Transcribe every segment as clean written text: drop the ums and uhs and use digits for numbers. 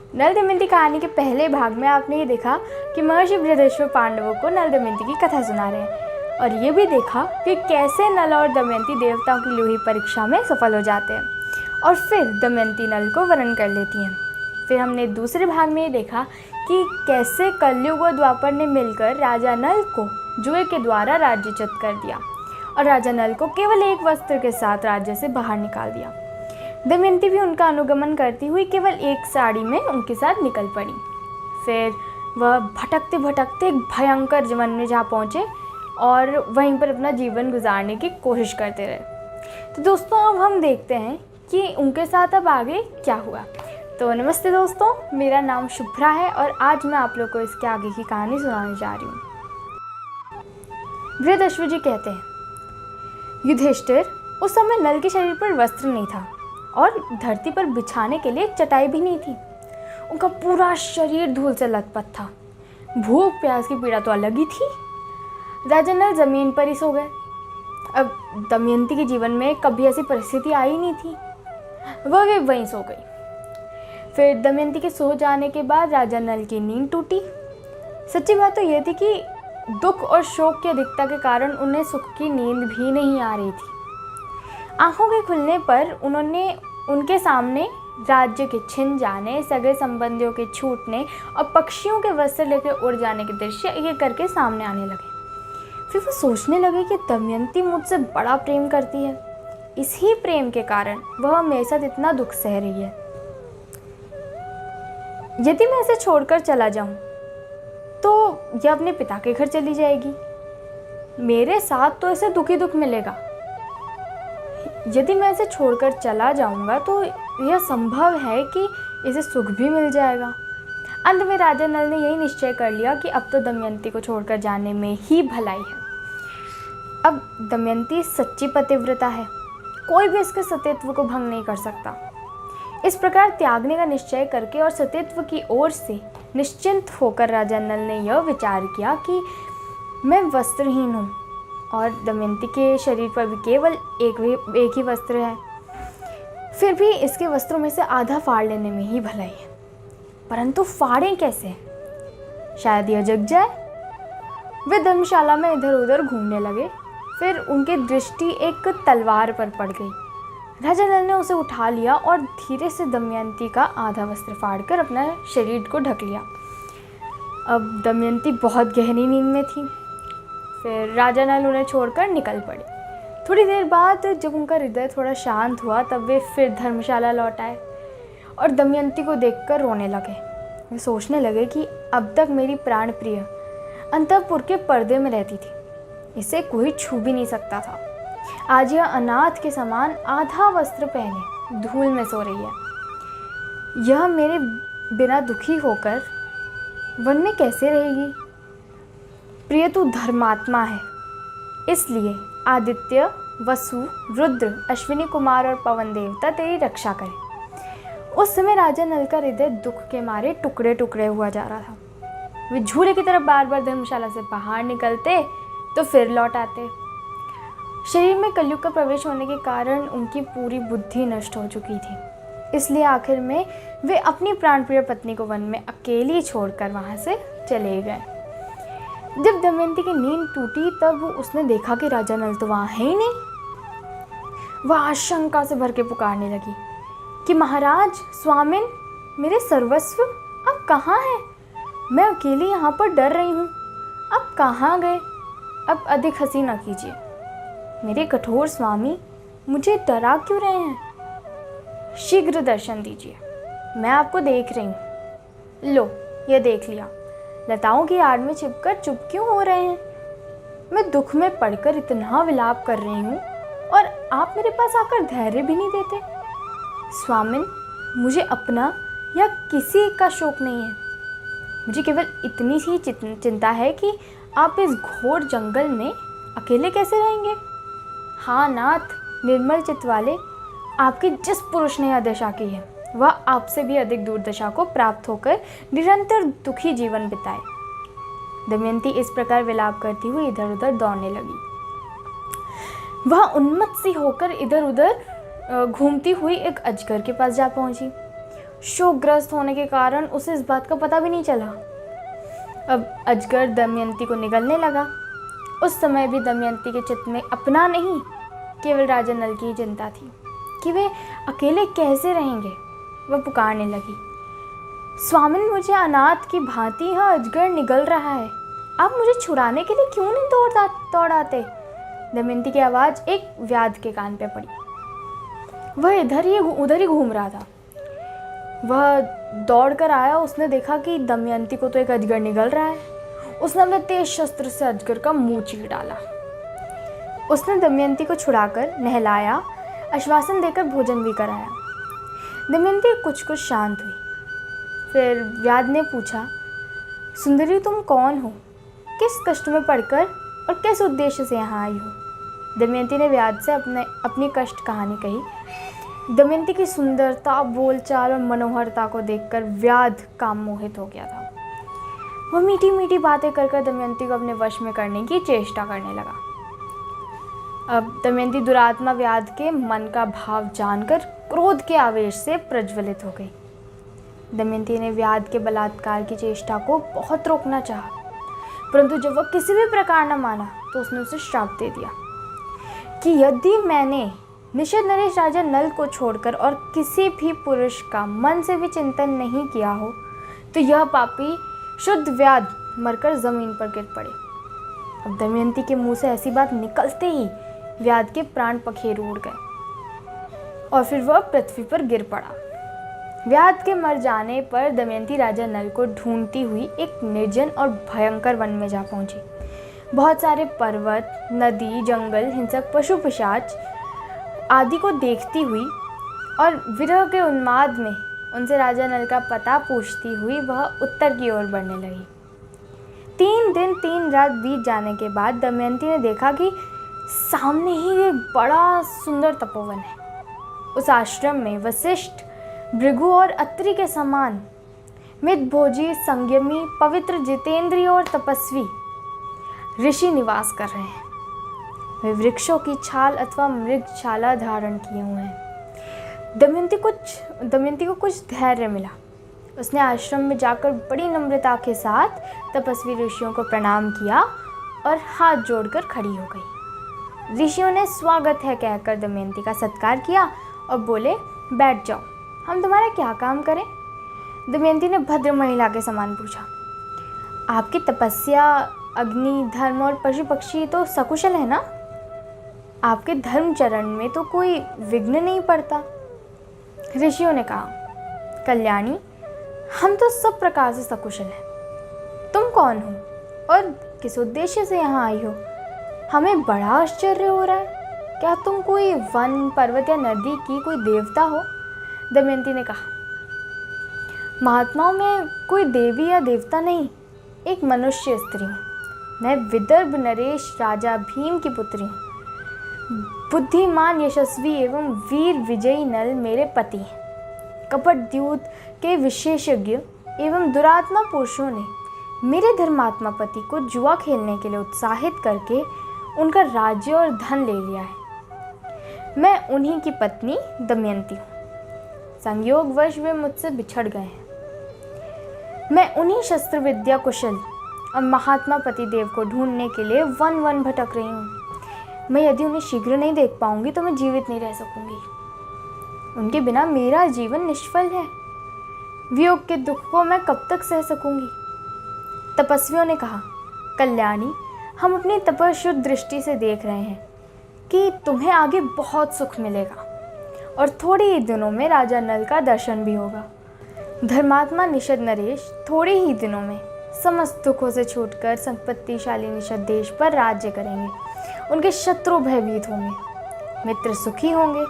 नल दमयंती कहानी के पहले भाग में आपने ये देखा कि महर्षि बृहदेश्वर पांडवों को नल दमयंती की कथा सुना रहे हैं और ये भी देखा कि कैसे नल और दमयंती देवताओं की ली हुई परीक्षा में सफल हो जाते हैं और फिर दमयंती नल को वरण कर लेती हैं। फिर हमने दूसरे भाग में ये देखा कि कैसे कलयुग और द्वापर ने मिलकर राजा नल को जुए के द्वारा राज्यच्युत कर दिया और राजा नल को केवल एक वस्त्र के साथ राज्य से बाहर निकाल दिया। दमयंती भी उनका अनुगमन करती हुई केवल एक साड़ी में उनके साथ निकल पड़ी। फिर वह भटकते भटकते एक भयंकर वन में जा पहुँचे और वहीं पर अपना जीवन गुजारने की कोशिश करते रहे। तो दोस्तों अब हम देखते हैं कि उनके साथ अब आगे क्या हुआ। तो नमस्ते दोस्तों, मेरा नाम शुभ्रा है और आज मैं आप लोग को इसके आगे की कहानी सुनाने जा रही हूँ। बृहदेश्वर जी कहते हैं, युधिष्ठिर, उस समय नल के शरीर पर वस्त्र नहीं था और धरती पर बिछाने के लिए एक चटाई भी नहीं थी। उनका पूरा शरीर धूल से लथपथ था। भूख प्यास की पीड़ा तो अलग ही थी। राजा नल जमीन पर ही सो गए। अब दमयंती के जीवन में कभी ऐसी परिस्थिति आई नहीं थी, वह भी वहीं सो गई। फिर दमयंती के सो जाने के बाद राजा नल की नींद टूटी। सच्ची बात तो यह थी कि दुख और शोक की अधिकता के कारण उन्हें सुख की नींद भी नहीं आ रही थी। आंखों के खुलने पर उनके सामने राज्य के छिन जाने, सगे संबंधियों के छूटने और पक्षियों के वस्त्र लेकर उड़ जाने के दृश्य एक करके सामने आने लगे। फिर वो सोचने लगे कि दमयंती मुझसे बड़ा प्रेम करती है, इसी प्रेम के कारण वह मेरे साथ इतना दुख सह रही है। यदि मैं इसे छोड़कर चला जाऊं तो यह अपने पिता के घर चली जाएगी। मेरे साथ तो इसे दुख ही दुख मिलेगा। यदि मैं इसे छोड़कर चला जाऊंगा तो यह संभव है कि इसे सुख भी मिल जाएगा। अंत में राजा नल ने यही निश्चय कर लिया कि अब तो दमयंती को छोड़कर जाने में ही भलाई है। अब दमयंती सच्ची पतिव्रता है, कोई भी इसके सतीत्व को भंग नहीं कर सकता। इस प्रकार त्यागने का निश्चय करके और सतीत्व की ओर से निश्चिंत होकर राजा नल ने यह विचार किया कि मैं वस्त्रहीन हूँ और दमयंती के शरीर पर भी केवल एक ही वस्त्र है। फिर भी इसके वस्त्रों में से आधा फाड़ लेने में ही भलाई है, परंतु फाड़ें कैसे? शायद यह जग जाए। वे धर्मशाला में इधर उधर घूमने लगे। फिर उनकी दृष्टि एक तलवार पर पड़ गई। राजा नल ने उसे उठा लिया और धीरे से दमयंती का आधा वस्त्र फाड़कर अपना शरीर को ढक लिया। अब दमयंती बहुत गहरी नींद में थी। फिर राजा नल उन्हें छोड़कर निकल पड़े। थोड़ी देर बाद जब उनका हृदय थोड़ा शांत हुआ तब वे फिर धर्मशाला लौट आए और दमयंती को देखकर रोने लगे। वे सोचने लगे कि अब तक मेरी प्राण प्रिय अंतःपुर के पर्दे में रहती थी, इसे कोई छू भी नहीं सकता था। आज यह अनाथ के समान आधा वस्त्र पहने धूल में सो रही है। यह मेरे बिना दुखी होकर वन में कैसे रहेगी? प्रिय तू धर्मात्मा है, इसलिए आदित्य, वसु, रुद्र, अश्विनी कुमार और पवन देवता तेरी रक्षा करें। उस समय राजा नल का हृदय दुख के मारे टुकड़े टुकड़े हुआ जा रहा था। वे झूले की तरफ बार बार धर्मशाला से बाहर निकलते तो फिर लौट आते। शरीर में कलयुग का प्रवेश होने के कारण उनकी पूरी बुद्धि नष्ट हो चुकी थी। इसलिए आखिर में वे अपनी प्राणप्रिय पत्नी को वन में अकेली छोड़कर वहां से चले गए। जब दमयंती की नींद टूटी तब उसने देखा कि राजा नल तो वहां है ही नहीं। वह आशंका से भर के पुकारने लगी कि महाराज, स्वामिन, मेरे सर्वस्व अब कहाँ हैं? मैं अकेली यहाँ पर डर रही हूँ, अब कहाँ गए? अब अधिक हंसी न कीजिए मेरे कठोर स्वामी, मुझे डरा क्यों रहे हैं? शीघ्र दर्शन दीजिए, मैं आपको देख रही हूँ। लो, ये देख लिया। लताओं की आड़ में छिपकर चुप क्यों हो रहे हैं? मैं दुख में पड़कर इतना विलाप कर रही हूँ और आप मेरे पास आकर धैर्य भी नहीं देते। स्वामिन, मुझे अपना या किसी का शोक नहीं है। मुझे केवल इतनी सी चिंता है कि आप इस घोर जंगल में अकेले कैसे रहेंगे? हाँ नाथ, निर्मल चित्त वाले, आपके जिस पुरुष ने यह दशा की है वह आपसे भी अधिक दुर्दशा को प्राप्त होकर निरंतर दुखी जीवन बिताए। दमयंती इस प्रकार विलाप करती हुई इधर उधर दौड़ने लगी। वह उन्मत्त सी होकर इधर उधर घूमती हुई एक अजगर के पास जा पहुंची। शोकग्रस्त होने के कारण उसे इस बात का पता भी नहीं चला। अब अजगर दमयंती को निगलने लगा। उस समय भी दमयंती के चित्त में अपना नहीं, केवल राजा नल की ही चिंता थी कि वे अकेले कैसे रहेंगे। वह पुकारने लगी, स्वामिन, मुझे अनाथ की भांति यह अजगर निगल रहा है, आप मुझे छुड़ाने के लिए क्यों नहीं दौड़ाते। दमयंती की आवाज़ एक व्याध के कान पे पड़ी। वह उधर ही घूम रहा था। वह दौड़ कर आया। उसने देखा कि दमयंती को तो एक अजगर निगल रहा है। उसने अपने तेज शस्त्र से अजगर का मुंह चीर डाला। उसने दमयंती को छुड़ाकर नहलाया, आश्वासन देकर भोजन भी कराया। दमयंती कुछ शांत हुई। फिर व्याध ने पूछा, सुंदरी, तुम कौन हो, किस कष्ट में पड़कर और किस उद्देश्य से यहाँ आई हो। दमयंती ने व्याध से अपनी कष्ट कहानी कही। दमयंती की सुंदरता, बोलचाल और मनोहरता को देखकर व्याध काम मोहित हो गया था। वह मीठी मीठी बातें कर दमयंती को अपने वश में करने की चेष्टा करने लगा। अब दमयंती दुरात्मा व्याध के मन का भाव जानकर क्रोध के आवेश से प्रज्वलित हो गई। दमयंती ने व्याध के बलात्कार की चेष्टा को बहुत रोकना चाहा, परंतु जब वह किसी भी प्रकार न माना तो उसने उसे श्राप दे दिया कि यदि मैंने निषद नरेश राजा नल को छोड़कर और किसी भी पुरुष का मन से भी चिंतन नहीं किया हो तो यह पापी शुद्ध व्याध मरकर जमीन पर गिर पड़े। अब दमयंती के मुंह से ऐसी बात निकलते ही व्याध के प्राण पखेरु उड़ गए और फिर वह पृथ्वी पर गिर पड़ा। व्याध के मर जाने पर दमयंती राजा नल को ढूंढती हुई एक निर्जन और भयंकर वन में जा पहुंची। बहुत सारे पर्वत, नदी, जंगल, हिंसक पशु पिशाच आदि को देखती हुई और विरह के उन्माद में उनसे राजा नल का पता पूछती हुई वह उत्तर की ओर बढ़ने लगी। 3 दिन 3 रात बीत जाने के बाद दमयंती ने देखा कि सामने ही एक बड़ा सुंदर तपोवन है। उस आश्रम में वशिष्ठ, भृगु और अत्रि के समान मितभोजी, संयमी, पवित्र, जितेंद्रिय और तपस्वी ऋषि निवास कर रहे हैं। वे वृक्षों की छाल अथवा मृगशाला धारण किए हुए हैं। दमयंती को कुछ धैर्य मिला। उसने आश्रम में जाकर बड़ी नम्रता के साथ तपस्वी ऋषियों को प्रणाम किया और हाथ जोड़कर खड़ी हो गई। ऋषियों ने स्वागत है कहकर दमयंती का सत्कार किया और बोले, बैठ जाओ, हम तुम्हारा क्या काम करें। दमयंती ने भद्र महिला के समान पूछा, आपकी तपस्या, अग्नि, धर्म और पशु पक्षी तो सकुशल है ना? आपके धर्म चरण में तो कोई विघ्न नहीं पड़ता। ऋषियों ने कहा, कल्याणी, हम तो सब प्रकार से सकुशल हैं। तुम कौन हो और किस उद्देश्य से यहाँ आई हो? हमें बड़ा आश्चर्य हो रहा है। क्या तुम कोई वन, पर्वत या नदी की कोई देवता हो? दमयंती ने कहा, महात्माओं में कोई देवी या देवता नहीं, एक मनुष्य स्त्री हूँ। मैं विदर्भ नरेश राजा भीम की पुत्री हूँ। बुद्धिमान, यशस्वी एवं वीर विजयी नल मेरे पति हैं। कपट द्यूत के विशेषज्ञ एवं दुरात्मा पुरुषों ने मेरे धर्मात्मा पति को जुआ खेलने के लिए उत्साहित करके उनका राज्य और धन ले लिया है। मैं उन्हीं की पत्नी दमयंती हूँ। संयोगवश वे मुझसे बिछड़ गए हैं। मैं उन्हीं शस्त्र विद्या कुशल और महात्मा पतिदेव को ढूंढने के लिए वन वन भटक रही हूँ। मैं यदि उन्हें शीघ्र नहीं देख पाऊंगी तो मैं जीवित नहीं रह सकूंगी। उनके बिना मेरा जीवन निष्फल है। वियोग के दुख को मैं कब तक सह सकूंगी। तपस्वियों ने कहा, कल्याणी, हम अपनी तपस्वी दृष्टि से देख रहे हैं कि तुम्हें आगे बहुत सुख मिलेगा और थोड़े ही दिनों में राजा नल का दर्शन भी होगा। धर्मात्मा निषद नरेश थोड़े ही दिनों में समस्त दुखों से छूटकर संपत्तिशाली निषद देश पर राज्य करेंगे। उनके शत्रु भयभीत होंगे, मित्र सुखी होंगे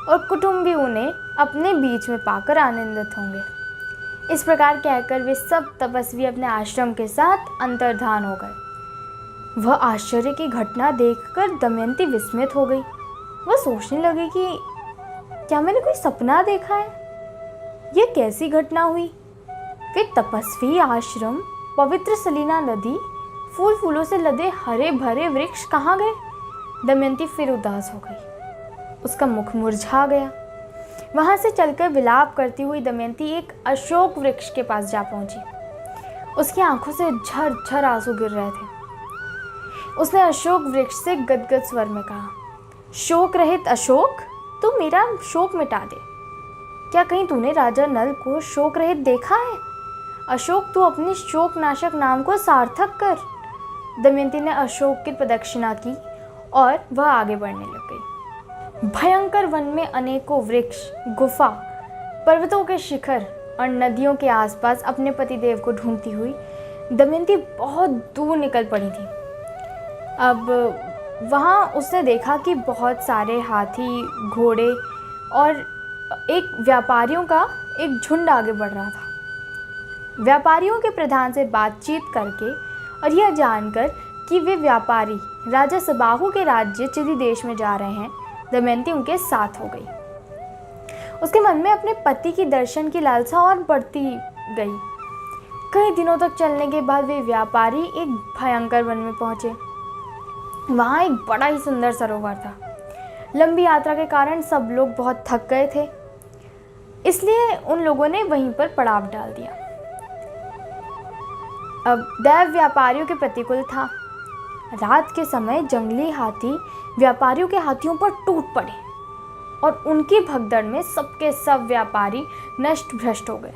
और कुटुंबी उन्हें अपने बीच में पाकर आनंदित होंगे। इस प्रकार कहकर वे सब तपस्वी अपने आश्रम के साथ अंतर्धान हो गए। वह आश्चर्य की घटना देखकर दमयंती विस्मित हो गई। वह सोचने लगी कि क्या मैंने कोई सपना देखा है? यह कैसी घटना हुई? वे तपस्वी आश्रम, पवित्र सलीना नदी, फूल फूलों से लदे हरे भरे वृक्ष कहाँ गए? दमयंती फिर उदास हो गई। उसका मुख मुरझा गया। वहाँ से चलकर विलाप करती हुई दमयंती एक अशोक वृक्ष के पास जा पहुंची। उसकी आंखों से झरझर आंसू गिर रहे थे। उसने अशोक वृक्ष से गदगद स्वर में कहा, शोक रहित अशोक, तू मेरा शोक मिटा दे। क्या कहीं तूने राजा नल को शोक रहित देखा है? अशोक, तू अपने शोक नाशक नाम को सार्थक कर। दमयंती ने अशोक की प्रदक्षिणा की और वह आगे बढ़ने लग गई। भयंकर वन में अनेकों वृक्ष, गुफा, पर्वतों के शिखर और नदियों के आसपास अपने पतिदेव को ढूंढती हुई दमयंती बहुत दूर निकल पड़ी थी। अब वहाँ उसने देखा कि बहुत सारे हाथी, घोड़े और एक व्यापारियों का एक झुंड आगे बढ़ रहा था। व्यापारियों के प्रधान से बातचीत करके और यह जानकर कि वे व्यापारी राजा सबाहु के राज्य चिदी देश में जा रहे हैं, दमयंती उनके साथ हो गई। उसके मन में अपने पति की दर्शन की लालसा और बढ़ती गई। कई दिनों तक चलने के बाद वे व्यापारी एक भयंकर वन में पहुंचे। वहाँ एक बड़ा ही सुंदर सरोवर था। लंबी यात्रा के कारण सब लोग बहुत थक गए थे, इसलिए उन लोगों ने वहीं पर पड़ाव डाल दिया। अब दैव व्यापारियों के प्रतिकूल था। रात के समय जंगली हाथी व्यापारियों के हाथियों पर टूट पड़े और उनकी भगदड़ में सबके सब व्यापारी नष्ट भ्रष्ट हो गए।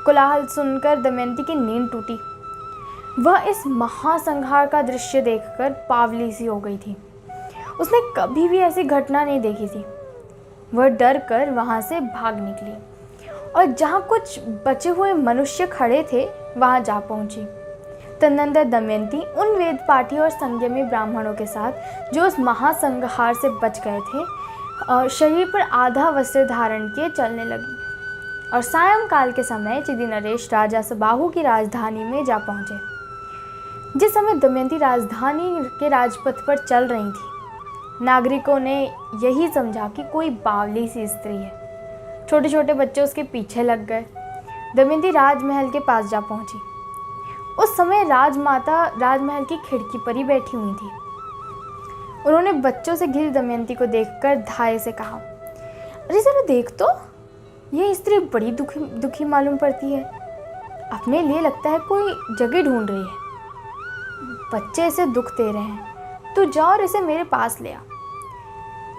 कोलाहल सुनकर दमयंती की नींद टूटी। वह इस महासंहार का दृश्य देखकर पावली सी हो गई थी। उसने कभी भी ऐसी घटना नहीं देखी थी। वह डर कर वहाँ से भाग निकली और जहाँ कुछ बचे हुए मनुष्य खड़े थे वहाँ जा पहुँची। तदनंतर दमयंती उन वेद पाठी और संयमी ब्राह्मणों के साथ जो उस महासंहार से बच गए थे और शरीर पर आधा वस्त्र धारण किए चलने लगी और सायंकाल के समय चिदी नरेश राजा सबाहु की राजधानी में जा पहुँचे। जिस समय दमयंती राजधानी के राजपथ पर चल रही थी, नागरिकों ने यही समझा कि कोई बावली सी स्त्री है। छोटे छोटे बच्चे उसके पीछे लग गए। दमयंती राजमहल के पास जा पहुंची। उस समय राजमाता राजमहल की खिड़की पर ही बैठी हुई थी। उन्होंने बच्चों से घिरी दमयंती को देखकर धाय से कहा, अरे जरा देख तो, यह स्त्री बड़ी दुखी मालूम पड़ती है। अपने लिए लगता है कोई जगह ढूंढ रही है। बच्चे इसे दुख दे रहे हैं, तू जा और इसे मेरे पास ले आ।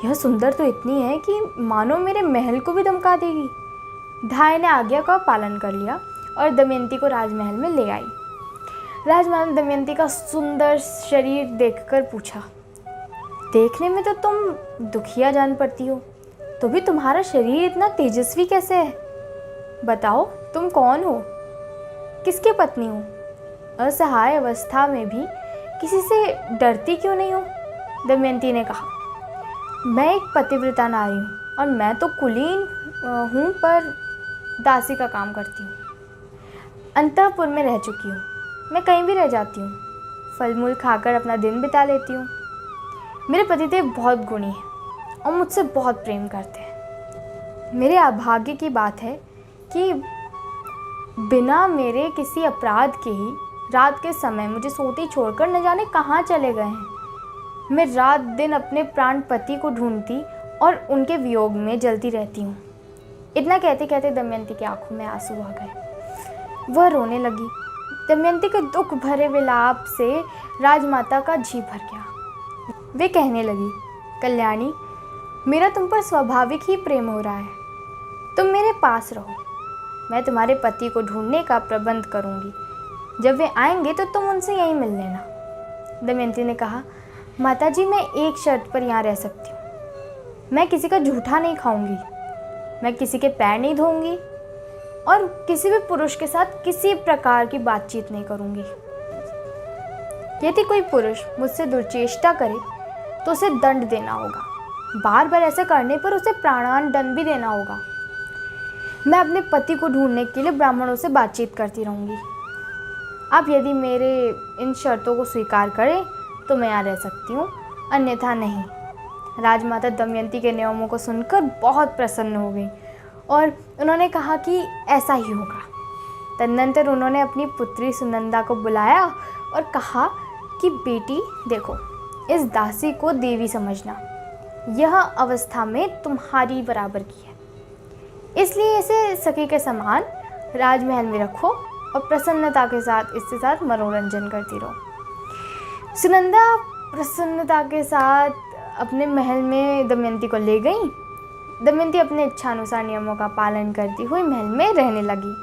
यह सुंदर तो इतनी है कि मानो मेरे महल को भी धमका देगी। धाय ने आज्ञा का पालन कर लिया और दमयंती को राजमहल में ले आई। राजमहल दमयंती का सुंदर शरीर देखकर पूछा, देखने में तो तुम दुखिया जान पड़ती हो, तो भी तुम्हारा शरीर इतना तेजस्वी कैसे है? बताओ, तुम कौन हो? किसकी पत्नी हो? असहाय अवस्था में भी किसी से डरती क्यों नहीं हो? दमयंती ने कहा, मैं एक पतिव्रता नारी हूँ और मैं तो कुलीन हूँ, पर दासी का काम करती हूँ। अंतःपुर में रह चुकी हूँ, मैं कहीं भी रह जाती हूँ। फल मूल खाकर अपना दिन बिता लेती हूँ। मेरे पतिदेव बहुत गुणी हैं और मुझसे बहुत प्रेम करते हैं। मेरे अभाग्य की बात है कि बिना मेरे किसी अपराध के ही रात के समय मुझे सोती छोड़कर न जाने कहाँ चले गए हैं। मैं रात दिन अपने प्राण पति को ढूंढती और उनके वियोग में जलती रहती हूँ। इतना कहते कहते दमयंती की आंखों में आंसू आ गए। वह रोने लगी। दमयंती के दुख भरे विलाप से राजमाता का जी भर गया। वे कहने लगी, कल्याणी, मेरा तुम पर स्वाभाविक ही प्रेम हो रहा है। तुम मेरे पास रहो, मैं तुम्हारे पति को ढूंढने का प्रबंध करूंगी। जब वे आएंगे तो तुम उनसे यहीं मिल लेना। दमयंती ने कहा, माताजी, मैं एक शर्त पर यहाँ रह सकती हूँ। मैं किसी का झूठा नहीं खाऊंगी, मैं किसी के पैर नहीं धोऊंगी और किसी भी पुरुष के साथ किसी प्रकार की बातचीत नहीं करूंगी। यदि कोई पुरुष मुझसे दुर्चेष्टा करे तो उसे दंड देना होगा। बार बार ऐसा करने पर उसे प्राणांत दंड भी देना होगा। मैं अपने पति को ढूंढने के लिए ब्राह्मणों से बातचीत करती रहूंगी। आप यदि मेरे इन शर्तों को स्वीकार करें तो मैं यहाँ रह सकती हूँ, अन्यथा नहीं। राजमाता दमयंती के नियमों को सुनकर बहुत प्रसन्न हो गई और उन्होंने कहा कि ऐसा ही होगा। तदनंतर उन्होंने अपनी पुत्री सुनंदा को बुलाया और कहा कि बेटी देखो, इस दासी को देवी समझना, यह अवस्था में तुम्हारी बराबर की है। इसलिए इसे सखी के समान राजमहल में रखो और प्रसन्नता के साथ इसके साथ मनोरंजन करती रहो। सुनंदा प्रसन्नता के साथ अपने महल में दमयंती को ले गई। दमयंती अपने इच्छानुसार नियमों का पालन करती हुई महल में रहने लगी।